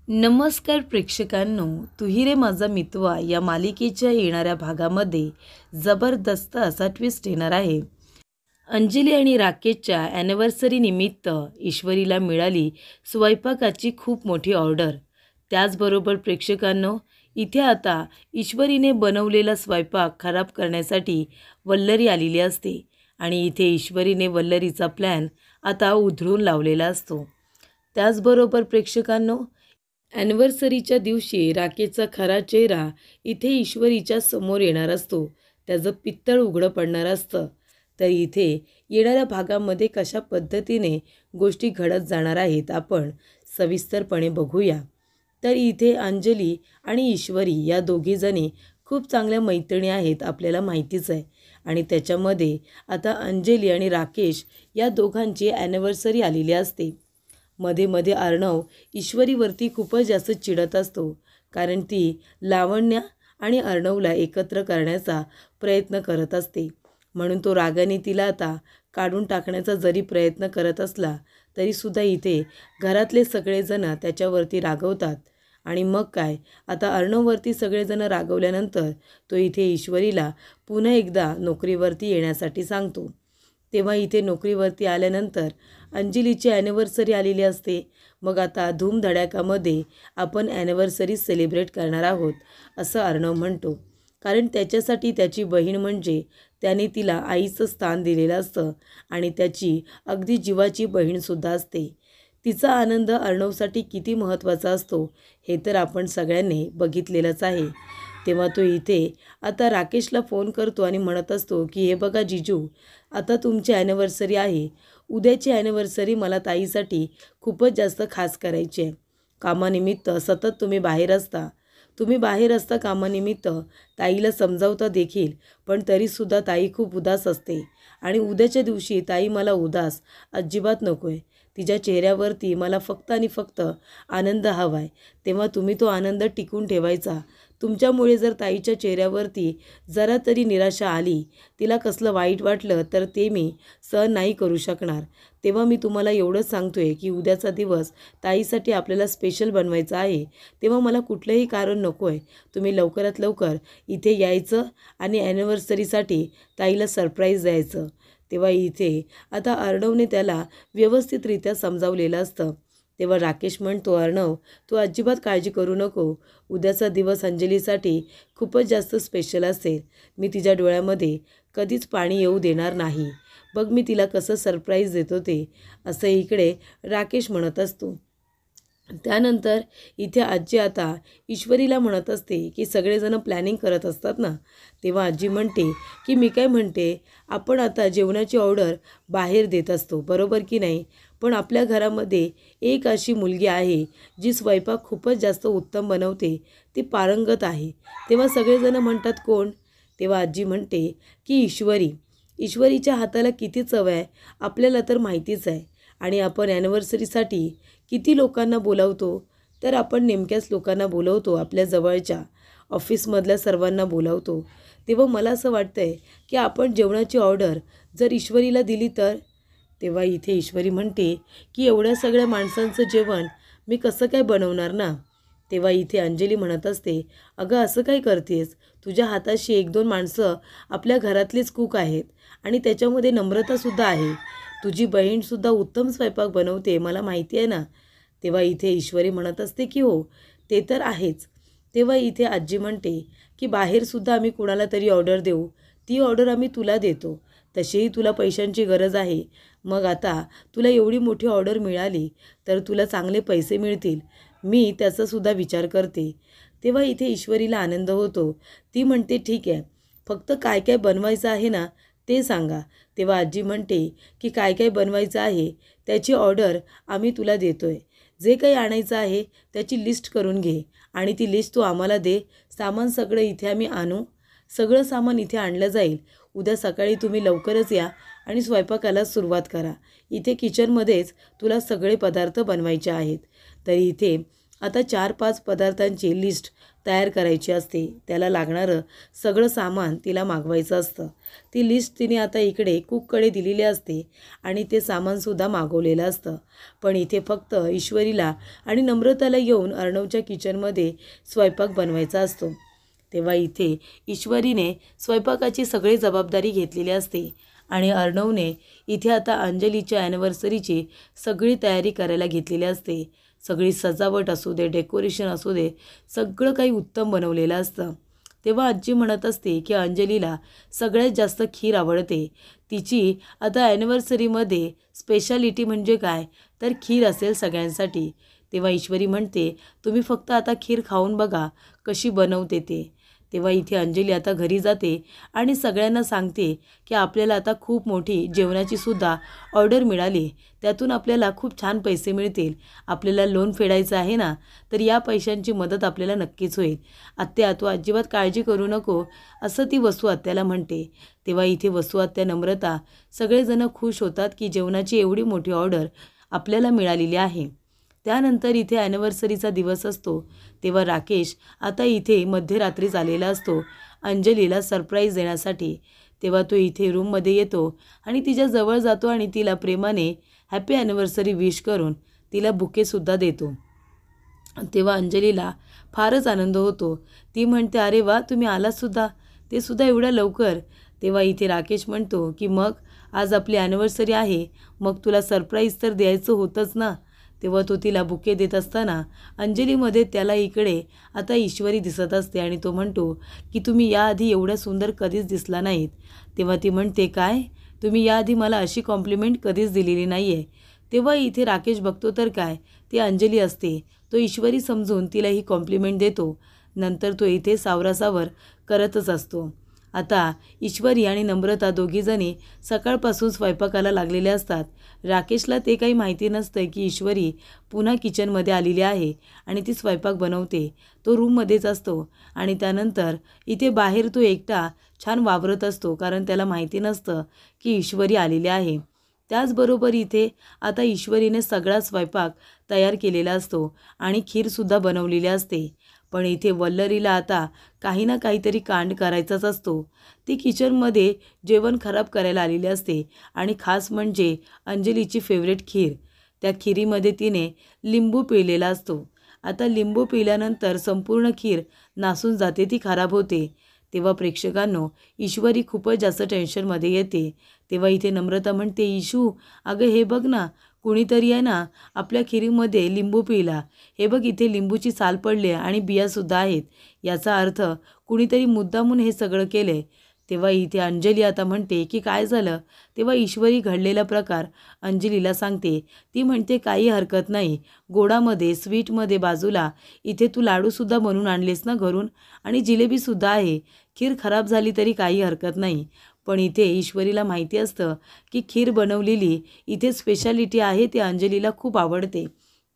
नमस्कार प्रेक्षकांनो, तुही रे माझा मितवा या मालिकेच्या येणाऱ्या भागामध्ये जबरदस्त असा ट्विस्ट येणार आहे. अंजली आणि राकेशच्या ॲनिव्हर्सरी निमित्त ईश्वरीला मिळाली स्वयंपाकाची खूप मोठी ऑर्डर. त्याचबरोबर प्रेक्षकांनो, इथे आता ईश्वरीने बनवलेला स्वयंपाक खराब करण्यासाठी वल्लरी आलेली असते आणि इथे ईश्वरीने वल्लरीचा प्लॅन आता उधळून लावलेला असतो. त्याचबरोबर प्रेक्षकांनो, ॲनिव्हर्सरीच्या दिवशी राकेशचा खरा चेहरा इथे ईश्वरीच्या समोर येणार असतो. त्याचं पित्तळ उघडं पडणार असतं. तर इथे येणाऱ्या भागामध्ये कशा पद्धतीने गोष्टी घडत जाणार आहेत आपण सविस्तरपणे बघूया. तर इथे अंजली आणि ईश्वरी या दोघीजणी खूप चांगल्या मैत्रिणी आहेत, आपल्याला माहितीच आहे. आणि त्याच्यामध्ये आता अंजली आणि राकेश या दोघांची ॲनिव्हर्सरी आलेली असते. मध्ये मध्ये अर्णव ईश्वरीवरती खूपच जास्त चिडत असतो, कारण ती लावण्या आणि अर्णवला एकत्र करण्याचा प्रयत्न करत असते. म्हणून तो रागाने तिला आता काढून टाकण्याचा जरी प्रयत्न करत असला तरीसुद्धा इथे घरातले सगळेजण त्याच्यावरती रागवतात. आणि मग काय, आता अर्णववरती सगळेजण रागवल्यानंतर तो इथे ईश्वरीला पुन्हा एकदा नोकरीवरती येण्यासाठी सांगतो. तेव्हा इथे नोकरीवरती आल्यानंतर अंजलीची ॲनिव्हर्सरी आलेली असते. मग आता धूमधडाक्यामध्ये आपण ॲनिव्हर्सरी सेलिब्रेट करणार आहोत असं अर्णव म्हणतो, कारण त्याच्यासाठी त्याची बहीण म्हणजे त्याने तिला आईचं स्थान दिलेलं असतं आणि त्याची अगदी जीवाची बहीणसुद्धा असते. तिचा आनंद अर्णवसाठी किती महत्त्वाचा असतो हे तर आपण सगळ्यांनी बघितलेलंच आहे. तेव्हा तो इथे आता राकेशला फोन करतो आणि म्हणत असतो की हे बघा जीजू, आता तुमची ॲनिव्हर्सरी आहे. उद्याची ॲनिव्हर्सरी मला ताईसाठी खूपच जास्त खास करायची आहे. कामानिमित्त सतत तुम्ही बाहेर असता कामानिमित्त. ताईला समजावता देखील, पण तरीसुद्धा ताई खूप उदास असते आणि उद्याच्या दिवशी ताई मला उदास अजिबात नको आहे. तिच्या चेहऱ्यावरती मला फक्त आणि फक्त आनंद हवा आहे. तेव्हा तुम्ही तो आनंद टिकून ठेवायचा. तुमच्यामुळे जर ताईच्या चेहऱ्यावरती जरा तरी निराशा आली, तिला कसलं वाईट वाटलं, तर ते मी सहन नाही करू शकणार. तेव्हा मी तुम्हाला एवढंच सांगतो आहे की उद्याचा दिवस ताईसाठी आपल्याला स्पेशल बनवायचा आहे. तेव्हा मला कुठलंही कारण नको आहे. तुम्ही लवकरात लवकर इथे यायचं आणि ॲनिव्हर्सरीसाठी ताईला सरप्राईज द्यायचं. तेव्हा इथे आता अर्णवने त्याला व्यवस्थितरित्या समजावलेलं असतं. तेव्हा राकेश म्हणतो, अर्णव, तू अजिबात काळजी करू नको. उद्याचा दिवस अंजलीसाठी खूपच जास्त स्पेशल असेल. मी तिच्या डोळ्यामध्ये कधीच पाणी येऊ देणार नाही. बघ मी तिला कसं सरप्राईज देतो ते, असं इकडे राकेश म्हणत असतो. त्यानंतर इथे आजी आता ईश्वरीला म्हणत असते की सगळेजण प्लॅनिंग करत असतात ना. तेव्हा आजी म्हणते की मी काय म्हणते, आपण आता जेवणाची ऑर्डर बाहेर देत असतो, बरोबर की नाही. पण आपल्या घरामध्ये एक अशी मुलगी आहे जी स्वयंपाक खूपच जास्त उत्तम बनवते, ती पारंगत आहे. तेव्हा सगळेजण म्हणतात कोण. तेव्हा आजी म्हणते की ईश्वरीच्या हाताला किती चव आहे आपल्याला तर माहितीच आहे. आणि आपण ॲनिव्हर्सरीसाठी किती लोकांना बोलावतो, तर आपण नेमक्याच लोकांना बोलवतो, आपल्या जवळच्या ऑफिसमधल्या सर्वांना बोलावतो. तेव्हा मला असं वाटतं आहे की आपण जेवणाची ऑर्डर जर ईश्वरीला दिली तर. तेव्हा इथे ईश्वरी म्हणते की एवढ्या सगळ्या माणसांचं जेवण मी कसं काय बनवणार ना. तेव्हा इथे अंजली म्हणत असते, अगं असं काय करतेस, तुझ्या हाताशी 1-2 माणसं आपल्या घरातलीच कूक आहेत आणि त्याच्यामध्ये नम्रतासुद्धा आहे. तुझी बहीणसुद्धा उत्तम स्वयंपाक बनवते, मला माहिती आहे ना. तेव्हा इथे ईश्वरी म्हणत असते की हो, ते तर आहेच. तेव्हा इथे आजी म्हणते की बाहेरसुद्धा आम्ही कुणाला तरी ऑर्डर देऊ, ती ऑर्डर आम्ही तुला देतो. तशीही तुला पैशांची गरज आहे. मग आता तुला एवढी मोठी ऑर्डर मिळाली तर तुला चांगले पैसे मिळतील, मी त्याचासुद्धा विचार करते. तेव्हा इथे ईश्वरीला आनंद होतो. ती म्हणते ठीक आहे, फक्त काय काय बनवायचं आहे ना ते सांगा. तेव्हा आजी म्हणते की काय काय बनवायचं आहे त्याची ऑर्डर आम्ही तुला देतो आहे. जे काही आणायचं आहे त्याची लिस्ट करून घे आणि ती लिस्ट तू आम्हाला दे. सामान सगळं इथे आम्ही आणू. सगळं सामान इथे आणलं जाईल. उद्या सकाळी तुम्ही लवकरच या आणि स्वयंपाकाला सुरुवात करा. इथे किचनमध्येच तुला सगळे पदार्थ बनवायचे आहेत. तरी इथे आता 4-5 पदार्थांची लिस्ट तयार करायची असते. त्याला लागणारं सगळं सामान तिला मागवायचं असतं. ती लिस्ट तिने आता इकडे कुककडे दिलेली असते आणि ते सामानसुद्धा मागवलेलं असतं. पण इथे फक्त ईश्वरीला आणि नम्रताला येऊन अर्णवच्या किचनमध्ये स्वयंपाक बनवायचा असतो. तेव्हा इथे ईश्वरीने स्वयंपाकाची सगळी जबाबदारी घेतलेली असते आणि अर्णवने इथे आता अंजलीच्या ॲनिव्हर्सरीची सगळी तयारी करायला घेतलेली असते. सगळी सजावट असू दे, डेकोरेशन असू दे, सगळं काही उत्तम बनवलेलं असतं. तेव्हा आजी म्हणत असते की अंजलीला सगळ्यात जास्त खीर आवडते. तिची आता ॲनिव्हर्सरीमध्ये स्पेशालिटी म्हणजे काय, तर खीर असेल सगळ्यांसाठी. तेव्हा ईश्वरी म्हणते, तुम्ही फक्त आता खीर खाऊन बघा कशी बनवते ते. तेव्हा इथे अंजली आता घरी जाते आणि सगळ्यांना सांगते की आपल्याला आता खूप मोठी जेवणाचीसुद्धा ऑर्डर मिळाली. त्यातून आपल्याला खूप छान पैसे मिळतील. आपल्याला लोन फेडायचं आहे ना, तर या पैशांची मदत आपल्याला नक्कीच होईल. आत्या, तू अजिबात काळजी करू नको, असं ती वसू आत्याला म्हणते. तेव्हा इथे वसू आत्या, नम्रता सगळेजण खुश होतात की जेवणाची एवढी मोठी ऑर्डर आपल्याला मिळालेली आहे. त्यानंतर इथे ॲनिव्हर्सरीचा दिवस असतो. तेव्हा राकेश आता इथे मध्यरात्रीच आलेला असतो अंजलीला सरप्राईज देण्यासाठी. तेव्हा तो इथे रूममध्ये येतो आणि तिच्या जवळ जातो आणि तिला प्रेमाने हॅपी ॲनिव्हर्सरी विश करून तिला बुकेसुद्धा देतो. तेव्हा अंजलीला फारच आनंद होतो. ती म्हणते, अरे वा, तुम्ही आलातसुद्धा, ते सुद्धा एवढ्या लवकर. तेव्हा इथे राकेश म्हणतो की मग आज आपली ॲनिव्हर्सरी आहे, मग तुला सरप्राईज तर द्यायचं होतंच ना. तेव्हा तो तिला बुके देत असताना अंजलीमध्ये त्याला इकडे आता ईश्वरी दिसत असते आणि तो म्हणतो की तुम्ही याआधी एवढ्या सुंदर कधीच दिसला नाहीत. तेव्हा ती म्हणते, काय, तुम्ही याआधी मला अशी कॉम्प्लिमेंट कधीच दिलेली नाही आहे. तेव्हा इथे राकेश बघतो तर काय, ती अंजली असते. तो ईश्वरी समजून तिला ही कॉम्प्लिमेंट देतो. नंतर तो इथे सावरासावर करतच असतो. आता ईश्वरी आणि नम्रता दोघीजणी सकाळपासून स्वयंपाकाला लागलेले असतात. राकेशला ते काही माहिती नसतं की ईश्वरी पुन्हा किचनमध्ये आलेली आहे आणि ती स्वयंपाक बनवते. तो रूममध्येच असतो आणि त्यानंतर इथे बाहेर तो एकटा छान वावरत असतो, कारण त्याला माहिती नसतं की ईश्वरी आलेली आहे. त्याचबरोबर इथे आता ईश्वरीने सगळा स्वयंपाक तयार केलेला असतो आणि खीरसुद्धा बनवलेली असते. पण इथे वल्लरीला आता काही ना काहीतरी कांड करायचाच असतो. ती किचनमध्ये जेवण खराब करायला आलेली असते आणि खास म्हणजे अंजलीची फेवरेट खीर. त्या खिरीमध्ये तिने लिंबू पिळलेला असतो. आता लिंबू पिल्यानंतर संपूर्ण खीर नासून जाते, ती खराब होते. तेव्हा प्रेक्षकांनो, ईश्वरी खूपच जास्त टेन्शनमध्ये येते. तेव्हा इथे नम्रता म्हणते, ईशू, अगं हे बघ ना, कुणीतरी आहे ना आपल्या खिरीमध्ये लिंबू पिला. हे बघ, इथे लिंबूची साल पडली आणि बियासुद्धा आहेत. याचा अर्थ कुणीतरी मुद्दामून हे सगळं केले. तेव्हा इथे अंजली आता म्हणते की काय झालं. तेव्हा ईश्वरी घडलेला प्रकार अंजलीला सांगते. ती म्हणते, काही हरकत नाही, गोडामध्ये स्वीटमध्ये बाजूला इथे तू लाडूसुद्धा बनवून आणलेस ना घरून आणि जिलेबीसुद्धा आहे. खीर खराब झाली तरी काही हरकत नाही. पण इथे ईश्वरीला माहिती असतं की खीर बनवलेली इथे स्पेशालिटी आहे, ती अंजलीला खूप आवडते.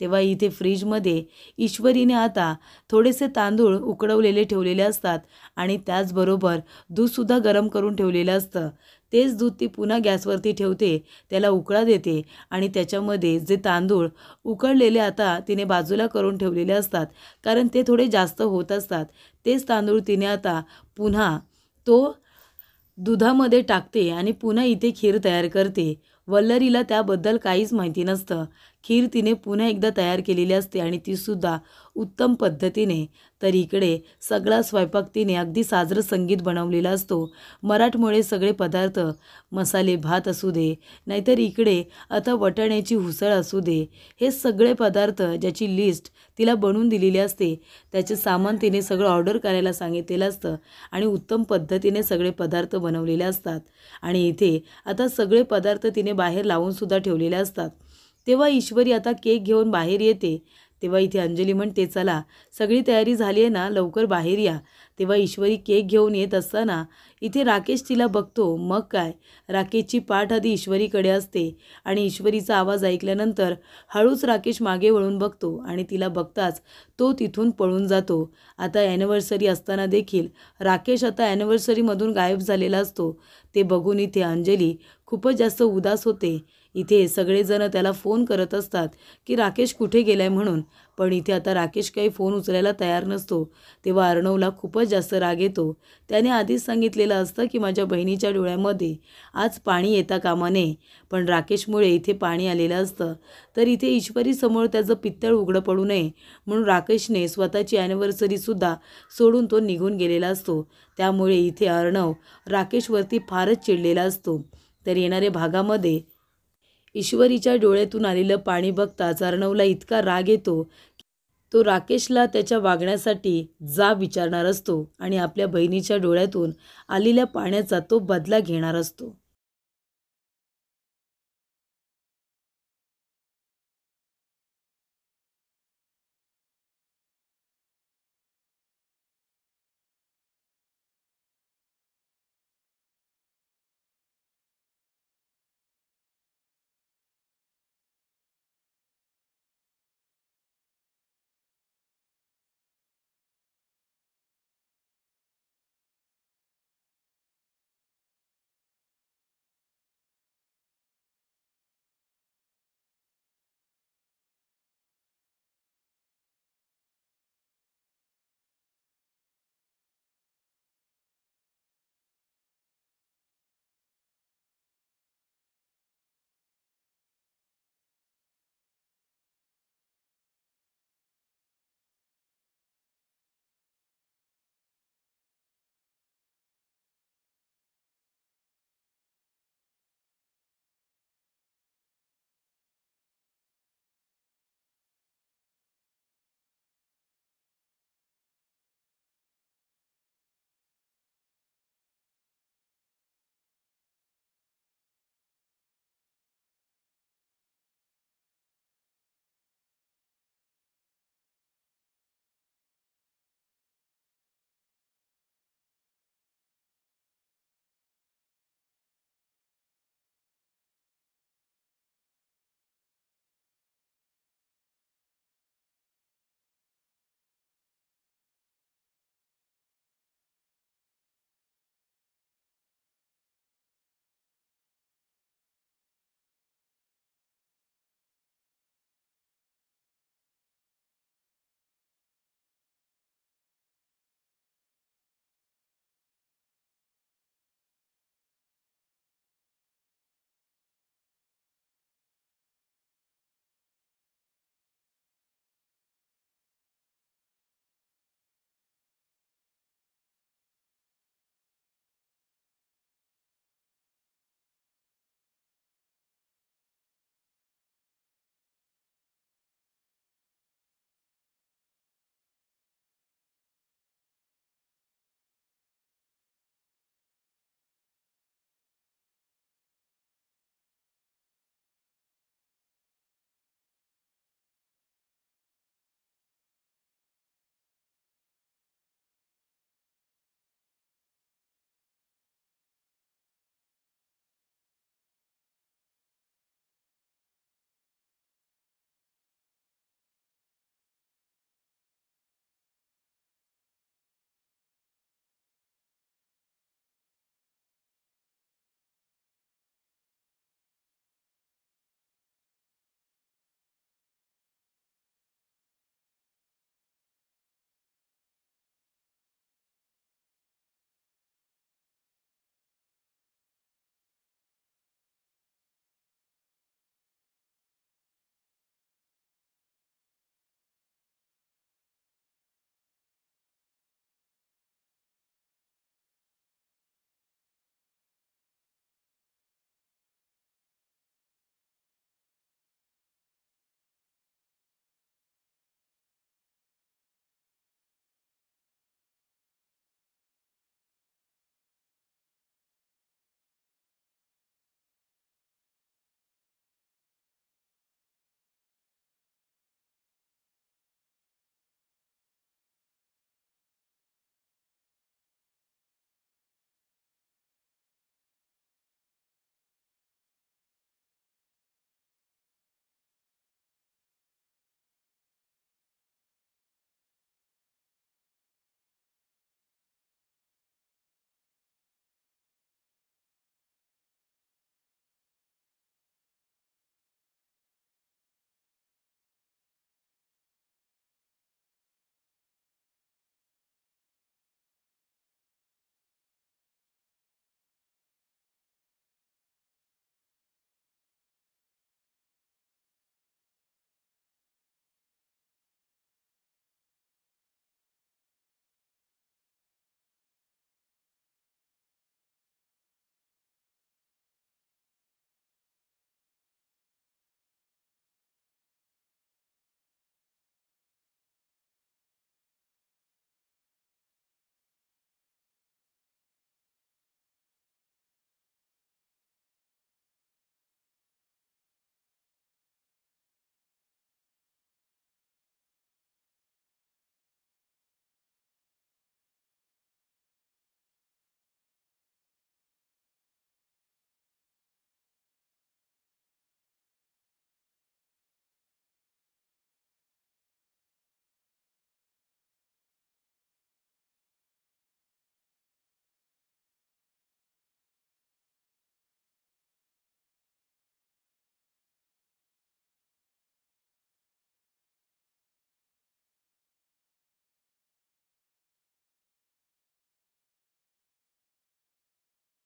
तेव्हा इथे फ्रीजमध्ये ईश्वरीने आता थोडेसे तांदूळ उकडवलेले ठेवलेले असतात आणि त्याचबरोबर दूधसुद्धा गरम करून ठेवलेलं असतं. तेच दूध ती पुन्हा गॅसवरती ठेवते, त्याला उकळा देते आणि त्याच्यामध्ये जे तांदूळ उकळलेले आता तिने बाजूला करून ठेवलेले असतात, कारण ते थोडे जास्त होत असतात, तेच तांदूळ तिने आता पुन्हा तो दुधामध्ये टाकते आणि पुन्हा इथे खीर तयार करते. वल्लरीला त्याबद्दल काहीच माहिती नसतं. खीर तिने पुन्हा एकदा तयार केलेली असते आणि तीसुद्धा उत्तम पद्धतीने. तर इकडे सगळा स्वयंपाक तिने अगदी साजरं संगीत बनवलेला असतो. मराठमोळे सगळे पदार्थ, मसाले भात असू दे, नाहीतर इकडे आता वाटाण्याची उसळ असू दे, हे सगळे पदार्थ ज्याची लिस्ट तिला बनवून दिलेली असते, त्याचे सामान तिने सगळं ऑर्डर करायला सांगितलेलं असतं आणि उत्तम पद्धतीने सगळे पदार्थ बनवलेले असतात. आणि इथे आता सगळे पदार्थ तिने बाहेर लावूनसुद्धा ठेवलेले असतात. तेव्हा ईश्वरी आता केक घेऊन बाहेर येते. तेव्हा इथे अंजली म्हणते, चला, सगळी तयारी झाली आहे ना, लवकर बाहेर या. तेव्हा ईश्वरी केक घेऊन येत असताना इथे राकेश तिला बघतो. मग काय, राकेशची पाठ आधी ईश्वरीकडे असते आणि ईश्वरीचा आवाज ऐकल्यानंतर हळूच राकेश मागे वळून बघतो आणि तिला बघताच तो तिथून पळून जातो. आता ॲनिव्हर्सरी असताना देखील राकेश आता ॲनिव्हर्सरीमधून गायब झालेला असतो. ते बघून इथे अंजली खूपच जास्त उदास होते. इथे सगळेजण त्याला फोन करत असतात की राकेश कुठे गेलाय म्हणून, पण इथे आता राकेश काही फोन उचलायला तयार नसतो. तेव्हा अर्णवला खूपच जास्त राग येतो. त्याने आधीच सांगितलेलं असतं की माझ्या बहिणीच्या डोळ्यामध्ये आज पाणी येता कामा नये, पण राकेशमुळे इथे पाणी आलेलं असतं. तर इथे ईश्वरीसमोर त्याचं पित्तळ उघडं पडू नये म्हणून राकेशने स्वतःची ॲनिव्हर्सरीसुद्धा सोडून तो निघून गेलेला असतो. त्यामुळे इथे अर्णव राकेशवरती फारच चिडलेला असतो. तर येणाऱ्या भागामध्ये ईश्वरीच्या डोळ्यातून आलेलं पाणी बघताच अर्णवला इतका राग येतो, तो राकेशला त्याच्या वागण्यासाठी जाब विचारणार असतो आणि आपल्या बहिणीच्या डोळ्यातून आलेल्या पाण्याचा तो बदला घेणार असतो.